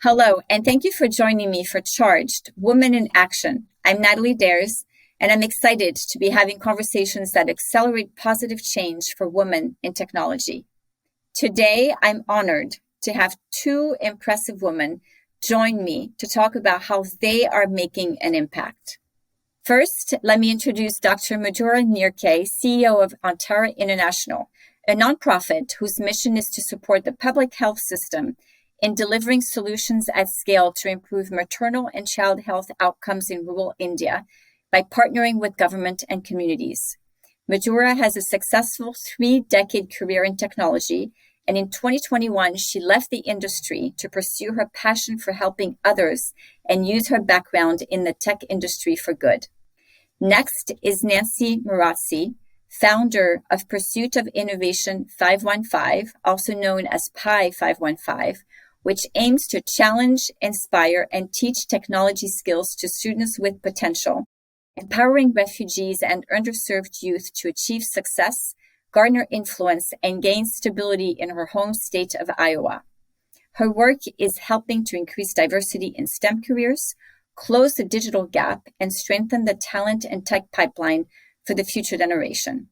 Hello, and thank you for joining me for Charged, Women in Action. I'm Nathalie D'Hers, and I'm excited to be having conversations that accelerate positive change for women in technology. Today, I'm honored to have two impressive women join me to talk about how they are making an impact. First, let me introduce Dr. Madhura Nirkhe, CEO of Antara International, a nonprofit whose mission is to support the public health system in delivering solutions at scale to improve maternal and child health outcomes in rural India by partnering with government and communities. Madhura has a successful 3-decade career in technology, and in 2021, she left the industry to pursue her passion for helping others and use her background in the tech industry for good. Next is Nancy Mwirotsi, founder of Pursuit of Innovation 515, also known as PI 515, which aims to challenge, inspire, and teach technology skills to students with potential, empowering refugees and underserved youth to achieve success, garner influence, and gain stability in her home state of Iowa. Her work is helping to increase diversity in STEM careers, close the digital gap, and strengthen the talent and tech pipeline for the future generation.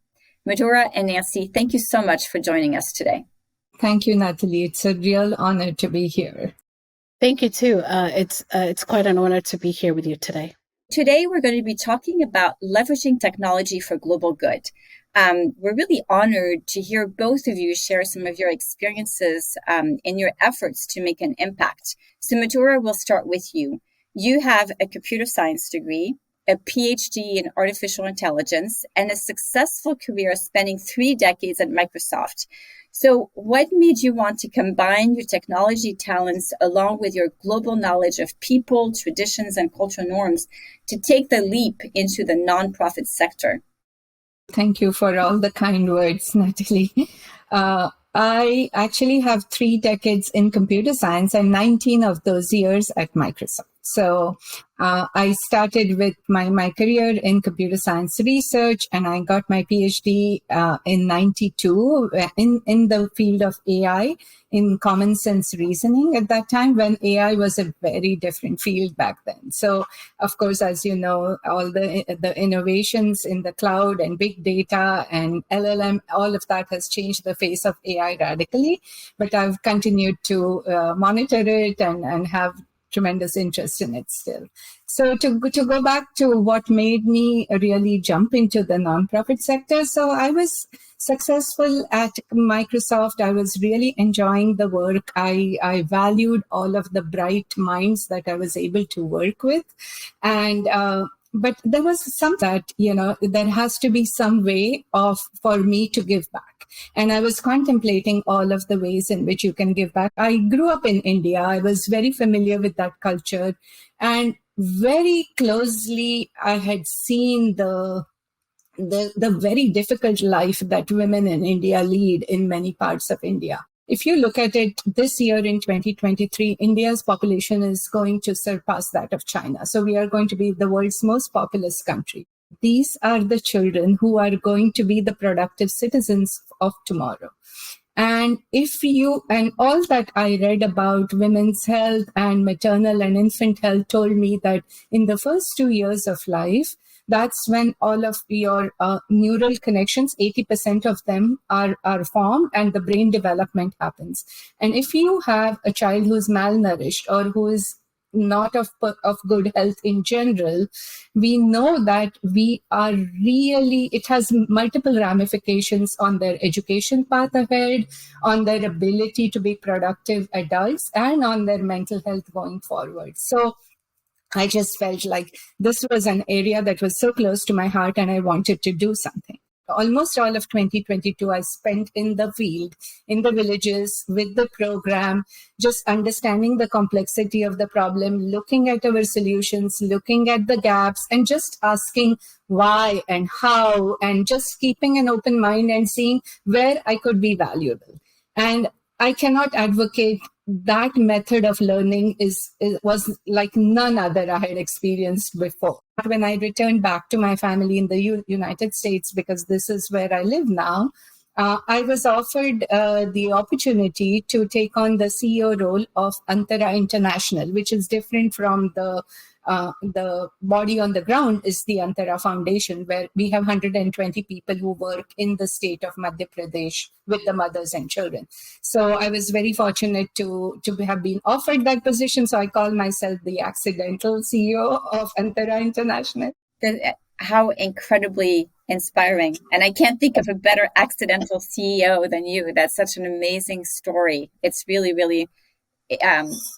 Madhura and Nancy, thank you so much for joining us today. Thank you, Nathalie. It's a real honor to be here. Thank you, too. It's quite an honor to be here with you today. Today, we're going to be talking about leveraging technology for global good. We're really honored to hear both of you share some of your experiences in your efforts to make an impact. So, Madhura, we'll start with you. You have a computer science degree, a PhD in artificial intelligence, and a successful career spanning 3 decades at Microsoft. So what made you want to combine your technology talents along with your global knowledge of people, traditions, and cultural norms to take the leap into the nonprofit sector? Thank you for all the kind words, Nathalie. I actually have 3 decades in computer science and 19 of those years at Microsoft. So I started with my career in computer science research, and I got my PhD in 92 in the field of AI, in common sense reasoning at that time, when AI was a very different field back then. So, of course, as you know, all the innovations in the cloud and big data and LLM, all of that has changed the face of AI radically. But I've continued to monitor it and have tremendous interest in it still. So to go back to what made me really jump into the nonprofit sector. So I was successful at Microsoft. I was really enjoying the work. I valued all of the bright minds that I was able to work with. And but there was some that, there has to be some way for me to give back. And I was contemplating all of the ways in which you can give back. I grew up in India. I was very familiar with that culture. And very closely, I had seen the very difficult life that women in India lead in many parts of India. If you look at it this year in 2023, India's population is going to surpass that of China. So we are going to be the world's most populous country. These are the children who are going to be the productive citizens of tomorrow. And and all that I read about women's health and maternal and infant health told me that in the first 2 years of life, that's when all of your neural connections, 80% of them are formed and the brain development happens. And if you have a child who's malnourished or who is not of good health in general, we know that it has multiple ramifications on their education path ahead, on their ability to be productive adults, and on their mental health going forward. So I just felt like this was an area that was so close to my heart and I wanted to do something. almost all of 2022, I spent in the field, in the villages, with the program, just understanding the complexity of the problem, looking at our solutions, looking at the gaps, and just asking why and how, and just keeping an open mind and seeing where I could be valuable. And I cannot advocate that method of learning was like none other I had experienced before. When I returned back to my family in the United States, because this is where I live now, I was offered the opportunity to take on the CEO role of Antara International, which is different from the body on the ground is the Antara Foundation, where we have 120 people who work in the state of Madhya Pradesh with the mothers and children. So I was very fortunate to have been offered that position. So I call myself the accidental CEO of Antara International. How incredibly inspiring. And I can't think of a better accidental CEO than you. That's such an amazing story. It's really, really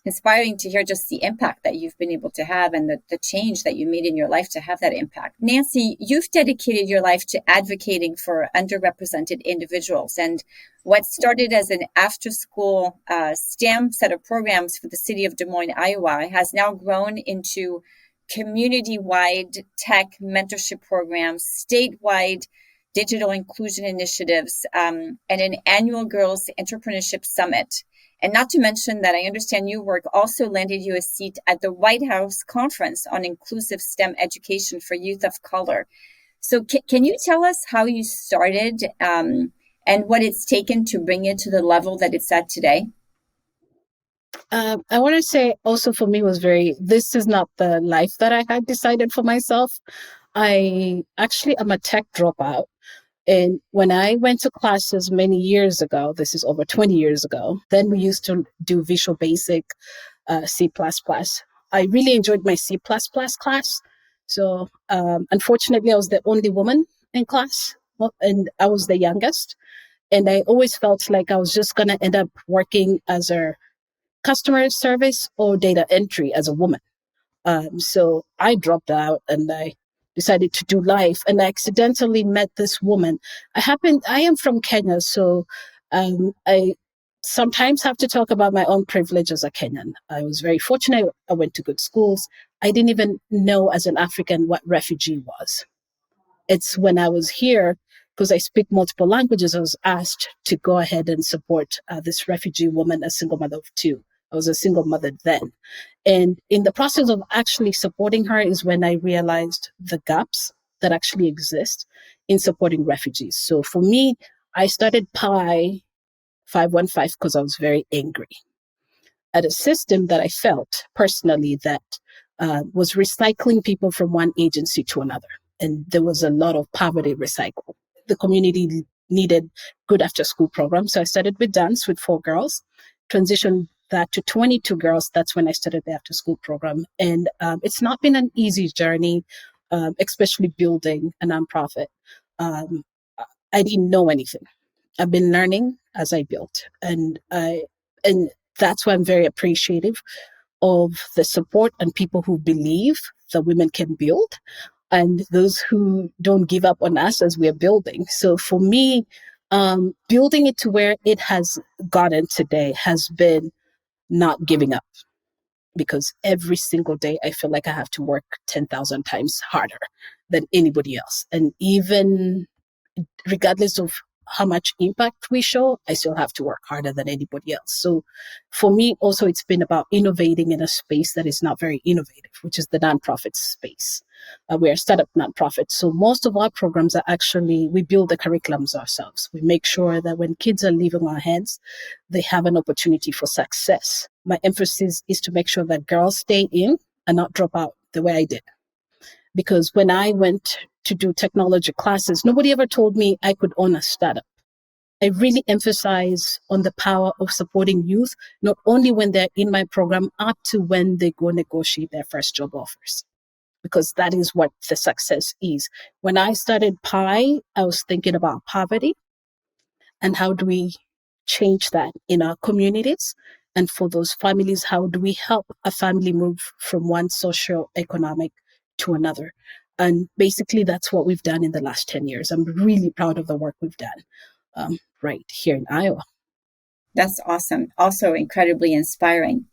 inspiring to hear just the impact that you've been able to have and the change that you made in your life to have that impact. Nancy, you've dedicated your life to advocating for underrepresented individuals. And what started as an after-school STEM set of programs for the city of Des Moines, Iowa, has now grown into community-wide tech mentorship programs, statewide digital inclusion initiatives, and an annual Girls Entrepreneurship Summit. And not to mention that I understand your work also landed you a seat at the White House Conference on Inclusive STEM Education for Youth of Color. So can you tell us how you started and what it's taken to bring it to the level that it's at today? I want to say also for me this is not the life that I had decided for myself. I actually am a tech dropout. And when I went to classes many years ago, this is over 20 years ago, then we used to do Visual Basic, C++. I really enjoyed my C++ class. So unfortunately, I was the only woman in class, and I was the youngest. And I always felt like I was just going to end up working as a customer service or data entry as a woman. So I dropped out and I decided to do life, and I accidentally met this woman. I am from Kenya, so I sometimes have to talk about my own privilege as a Kenyan. I was very fortunate. I went to good schools. I didn't even know as an African what refugee was. It's when I was here, because I speak multiple languages, I was asked to go ahead and support this refugee woman, a single mother of two. I was a single mother then. And in the process of actually supporting her is when I realized the gaps that actually exist in supporting refugees. So for me, I started Pi 515 because I was very angry at a system that I felt personally that was recycling people from one agency to another. And there was a lot of poverty recycle. The community needed good after school programs. So I started with dance with 4 girls, transitioned that to 22 girls. That's when I started the after school program. And it's not been an easy journey, especially building a nonprofit. I didn't know anything. I've been learning as I built. And that's why I'm very appreciative of the support and people who believe that women can build and those who don't give up on us as we're building. So for me, building it to where it has gotten today has been not giving up, because every single day I feel like I have to work 10,000 times harder than anybody else. And even regardless of how much impact we show, I still have to work harder than anybody else. So for me, also, it's been about innovating in a space that is not very innovative, which is the nonprofit space. We're a startup nonprofit. So most of our programs are actually, we build the curriculums ourselves. We make sure that when kids are leaving our hands, they have an opportunity for success. My emphasis is to make sure that girls stay in and not drop out the way I did. Because when I went to do technology classes, nobody ever told me I could own a startup. I really emphasize on the power of supporting youth, not only when they're in my program, up to when they go negotiate their first job offers, because that is what the success is. When I started Pi, I was thinking about poverty and how do we change that in our communities? And for those families, how do we help a family move from one socio-economic to another? And basically, that's what we've done in the last 10 years. I'm really proud of the work we've done right here in Iowa. That's awesome. Also incredibly inspiring.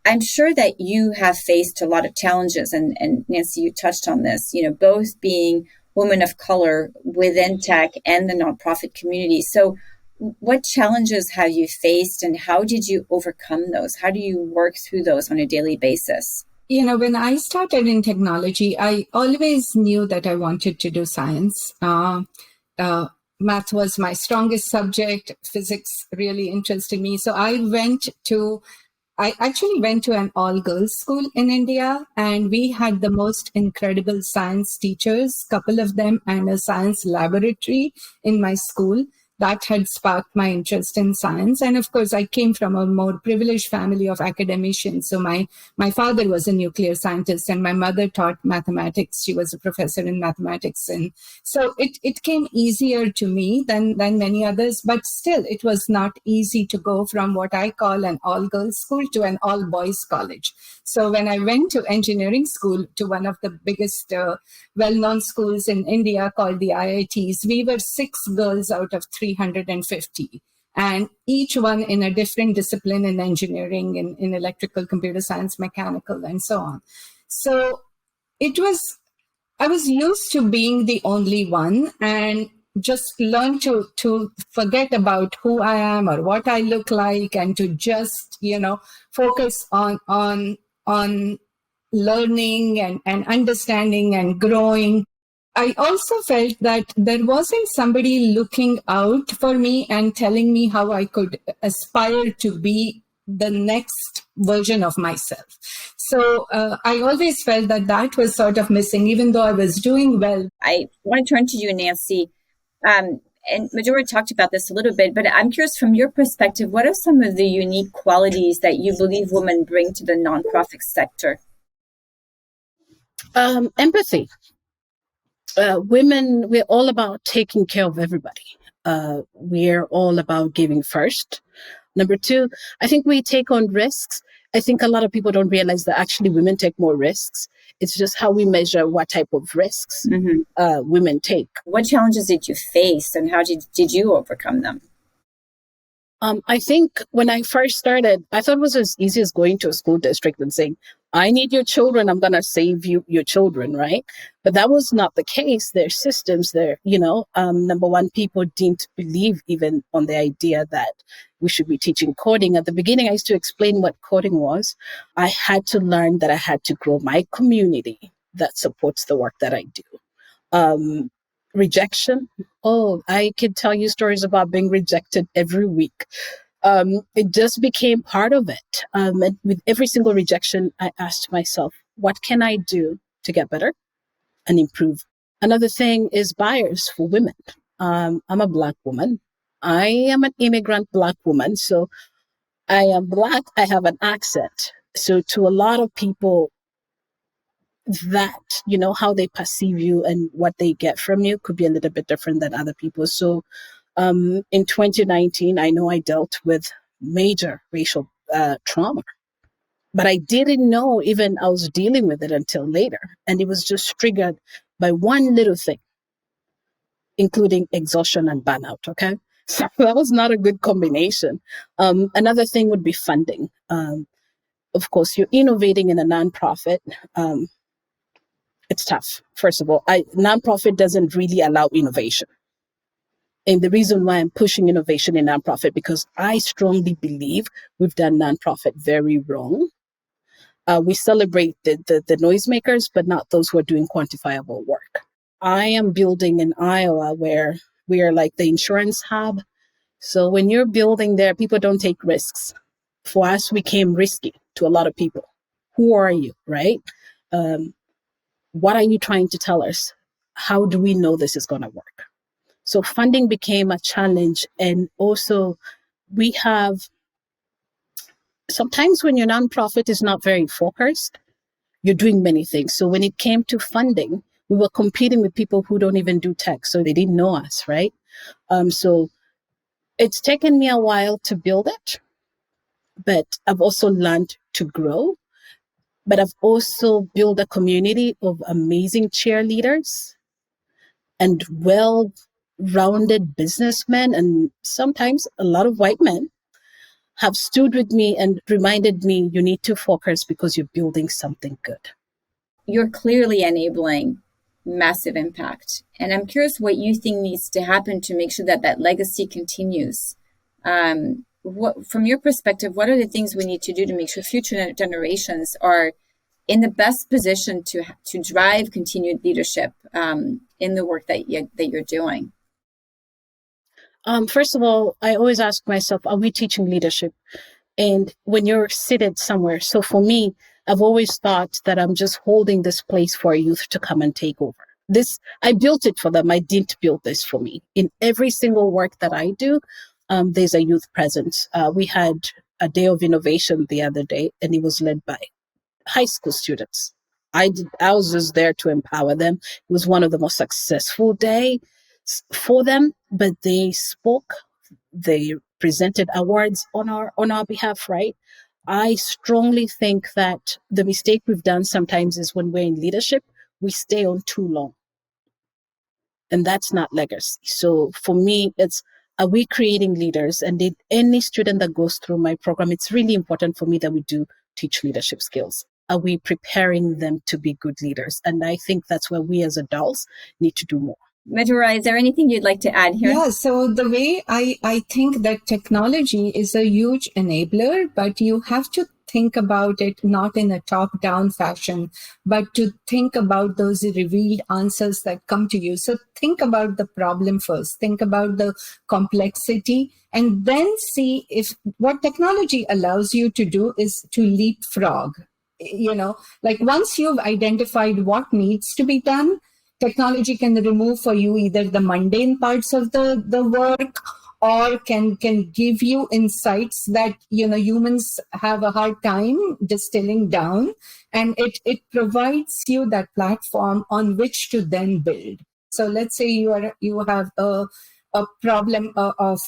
I'm sure that you have faced a lot of challenges, and Nancy, you touched on this, both being women of color within tech and the nonprofit community. So what challenges have you faced and how did you overcome those? How do you work through those on a daily basis? When I started in technology, I always knew that I wanted to do science. Math was my strongest subject. Physics really interested me. So I actually went to an all-girls school in India, and we had the most incredible science teachers, couple of them, and a science laboratory in my school. That had sparked my interest in science. And of course, I came from a more privileged family of academicians. So my father was a nuclear scientist and my mother taught mathematics. She was a professor in mathematics. And so it came easier to me than many others, but still it was not easy to go from what I call an all-girls school to an all-boys college. So when I went to engineering school, to one of the biggest well-known schools in India called the IITs, we were 6 girls out of 350, and each one in a different discipline in engineering, in electrical, computer science, mechanical, and so on. So I was used to being the only one and just learn to forget about who I am or what I look like and to just, focus on learning and understanding and growing. I also felt that there wasn't somebody looking out for me and telling me how I could aspire to be the next version of myself. So I always felt that was sort of missing, even though I was doing well. I want to turn to you, Nancy. And Madhura talked about this a little bit, but I'm curious from your perspective, what are some of the unique qualities that you believe women bring to the nonprofit sector? Empathy. Women, we're all about taking care of everybody. We're all about giving first. Number two, I think we take on risks. I think a lot of people don't realize that actually women take more risks. It's just how we measure what type of risks women take. What challenges did you face and how did you overcome them? I think when I first started, I thought it was as easy as going to a school district and saying, I need your children. I'm going to save you, your children, right? But that was not the case. There's systems there, number one, people didn't believe even on the idea that we should be teaching coding. At the beginning, I used to explain what coding was. I had to learn that I had to grow my community that supports the work that I do. Rejection. Oh, I could tell you stories about being rejected every week. It just became part of it. And with every single rejection, I asked myself, what can I do to get better and improve? Another thing is bias for women. I'm a Black woman. I am an immigrant Black woman. So I am Black. I have an accent. So to a lot of people, that, how they perceive you and what they get from you could be a little bit different than other people. So in 2019, I know I dealt with major racial trauma, but I didn't know even I was dealing with it until later. And it was just triggered by one little thing, including exhaustion and burnout. Okay. So that was not a good combination. Another thing would be funding. Of course, you're innovating in a nonprofit. It's tough. First of all, nonprofit doesn't really allow innovation. And the reason why I'm pushing innovation in nonprofit, because I strongly believe we've done nonprofit very wrong. We celebrate the noisemakers, but not those who are doing quantifiable work. I am building in Iowa where we are like the insurance hub. So when you're building there, people don't take risks. For us, we came risky to a lot of people. Who are you, right? What are you trying to tell us? How do we know this is going to work? So funding became a challenge. And also sometimes when your nonprofit is not very focused, you're doing many things. So when it came to funding, we were competing with people who don't even do tech. So they didn't know us, right? So it's taken me a while to build it, but I've also learned to grow. but I've also built a community of amazing cheerleaders and well-rounded businessmen, and sometimes a lot of white men have stood with me and reminded me, you need to focus because you're building something good. You're clearly enabling massive impact. And I'm curious what you think needs to happen to make sure that that legacy continues. From your perspective, what are the things we need to do to make sure future generations are in the best position to drive continued leadership in the work that you're doing? First of all, I always ask myself, are we teaching leadership? And when you're seated somewhere, so for me, I've always thought that I'm just holding this place for youth to come and take over. I built it for them. I didn't build this for me. In every single work that I do, there's a youth presence. We had a day of innovation the other day, and it was led by high school students. I was just there to empower them. It was one of the most successful days for them, but they spoke, they presented awards on our behalf, right? I strongly think that the mistake we've done sometimes is when we're in leadership, we stay on too long. And that's not legacy. So for me, are we creating leaders? And any student that goes through my program, it's really important for me that we do teach leadership skills. Are we preparing them to be good leaders? And I think that's where we as adults need to do more. Madhura, is there anything you'd like to add here? Yeah, so the way I think that technology is a huge enabler, but you have to think about it not in a top-down fashion, but to think about those revealed answers that come to you. So think about the problem first, think about the complexity, and then see if what technology allows you to do is to leapfrog. Like once you've identified what needs to be done, technology can remove for you either the mundane parts of the work or can give you insights that humans have a hard time distilling down, and it provides you that platform on which to then build. So let's say you have a problem of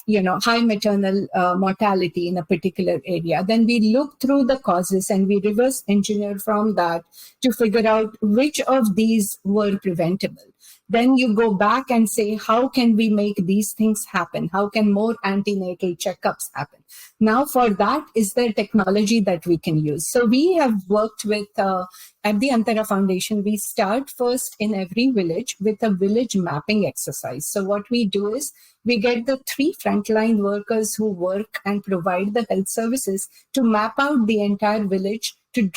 high maternal mortality in a particular area, then we look through the causes and we reverse engineer from that to figure out which of these were preventable. Then you go back and say, how can we make these things happen? How can more antenatal checkups happen? Now for that, is there technology that we can use? So we have worked with, at the Antara Foundation, we start first in every village with a village mapping exercise. So what we do is we get the 3 frontline workers who work and provide the health services to map out the entire village, to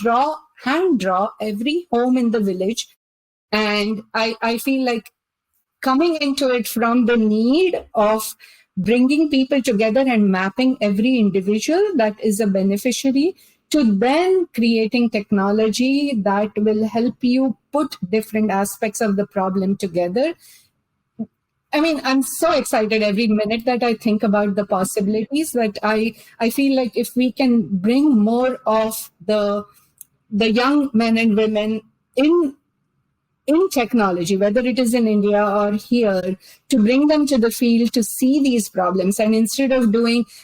hand draw every home in the village. And I feel like coming into it from the need of bringing people together and mapping every individual that is a beneficiary, to then creating technology that will help you put different aspects of the problem together. I mean, I'm so excited every minute that I think about the possibilities, but I feel like if we can bring more of the young men and women in technology, whether it is in India or here, to bring them to the field to see these problems. And instead of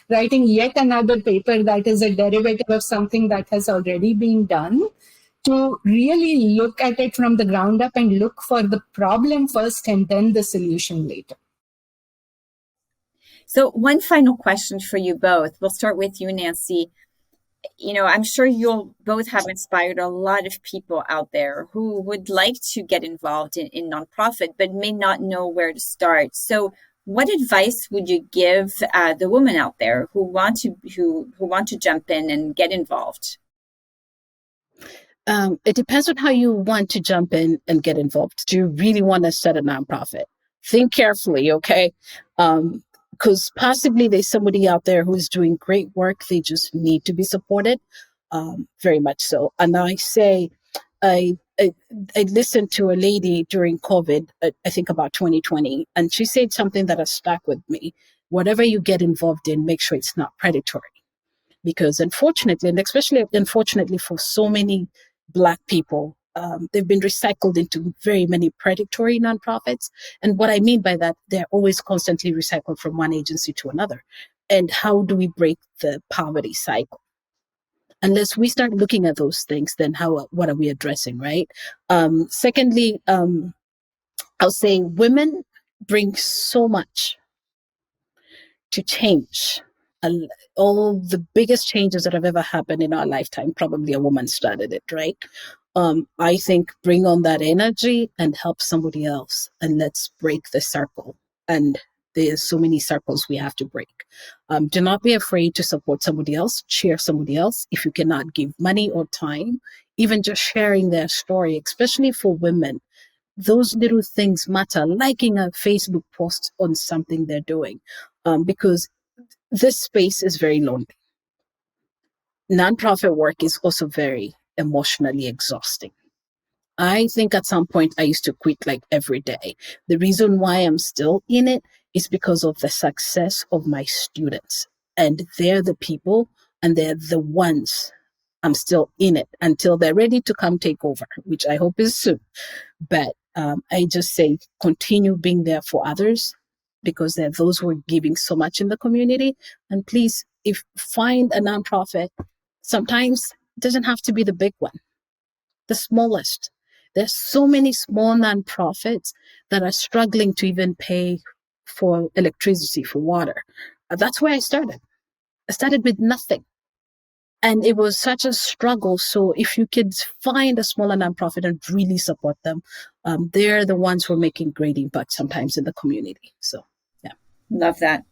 writing yet another paper that is a derivative of something that has already been done, to really look at it from the ground up and look for the problem first and then the solution later. So one final question for you both. We'll start with you, Nancy. I'm sure you'll both have inspired a lot of people out there who would like to get involved in nonprofit, but may not know where to start. So what advice would you give the women out there who want to jump in and get involved? It depends on how you want to jump in and get involved. Do you really want to start a nonprofit? Think carefully, okay? Because possibly there's somebody out there who's doing great work. They just need to be supported, very much so. And I say, I listened to a lady during COVID, I think about 2020, and she said something that has stuck with me. Whatever you get involved in, make sure it's not predatory. Because unfortunately, and especially unfortunately for so many Black people, they've been recycled into very many predatory nonprofits. And what I mean by that, they're always constantly recycled from one agency to another. And how do we break the poverty cycle? Unless we start looking at those things, then what are we addressing, right? Secondly, I'll say women bring so much to change. All the biggest changes that have ever happened in our lifetime, probably a woman started it, right? I think bring on that energy and help somebody else, and let's break the circle. And there's so many circles we have to break. Do not be afraid to support somebody else, cheer somebody else. If you cannot give money or time, even just sharing their story, especially for women, those little things matter. Liking a Facebook post on something they're doing, because this space is very lonely. Nonprofit work is also very emotionally exhausting. I think at some point I used to quit like every day. The reason why I'm still in it is because of the success of my students. And they're the people and they're the ones I'm still in it until they're ready to come take over, which I hope is soon. But I just say continue being there for others because they're those who are giving so much in the community. And please, if find a nonprofit, sometimes it doesn't have to be the big one, the smallest. There's so many small nonprofits that are struggling to even pay for electricity, for water. That's where I started. I started with nothing. And it was such a struggle. So if you could find a smaller nonprofit and really support them, they're the ones who are making great impact sometimes in the community. So, yeah. Love that.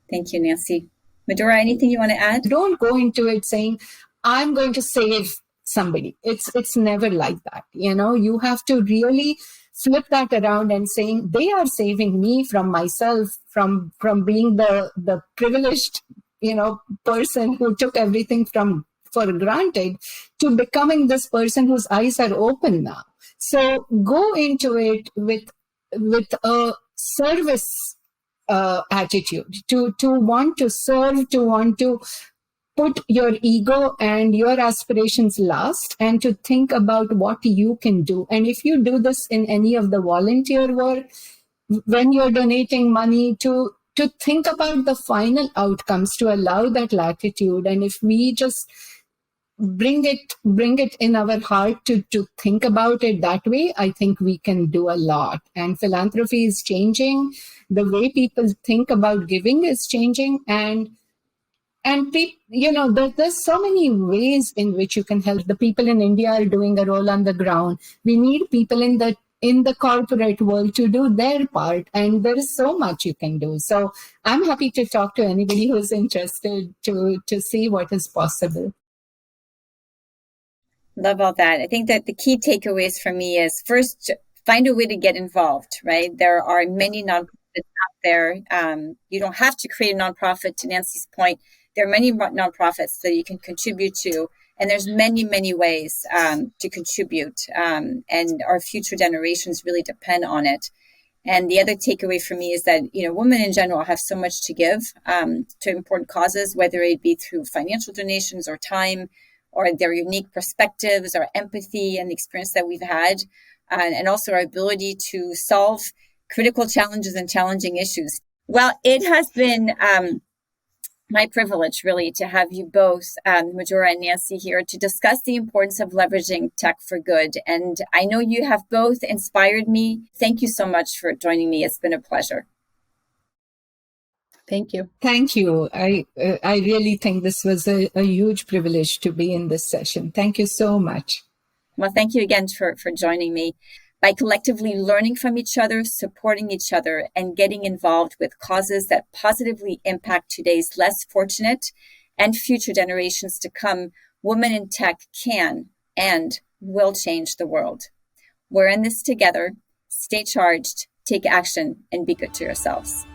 Thank you, Nancy. Madhura, anything you want to add? Don't go into it saying, I'm going to save somebody. It's never like that. You have to really flip that around and saying they are saving me from myself, from being the privileged, person who took everything for granted to becoming this person whose eyes are open now. So go into it with a service attitude, to want to serve, to want to put your ego and your aspirations last, and to think about what you can do. And if you do this in any of the volunteer work, when you're donating money, to think about the final outcomes, to allow that latitude. And if we just bring it in our heart to think about it that way, I think we can do a lot. And philanthropy is changing. The way people think about giving is changing. And there's so many ways in which you can help. The people in India are doing a role on the ground. We need people in the corporate world to do their part, and there is so much you can do. So I'm happy to talk to anybody who's interested to see what is possible. Love all that. I think that the key takeaways for me is, first, find a way to get involved, right? There are many nonprofits out there. You don't have to create a nonprofit, to Nancy's point. There are many nonprofits that you can contribute to, and there's many, many ways to contribute, and our future generations really depend on it. And the other takeaway for me is that, women in general have so much to give to important causes, whether it be through financial donations or time, or their unique perspectives, or empathy and the experience that we've had, and also our ability to solve critical challenges and challenging issues. Well, it has been my privilege, really, to have you both, Madhura and Nancy, here to discuss the importance of leveraging tech for good. And I know you have both inspired me. Thank you so much for joining me. It's been a pleasure. Thank you. Thank you. I really think this was a huge privilege to be in this session. Thank you so much. Well, thank you again for joining me. By collectively learning from each other, supporting each other, and getting involved with causes that positively impact today's less fortunate and future generations to come, women in tech can and will change the world. We're in this together. Stay charged, take action, and be good to yourselves.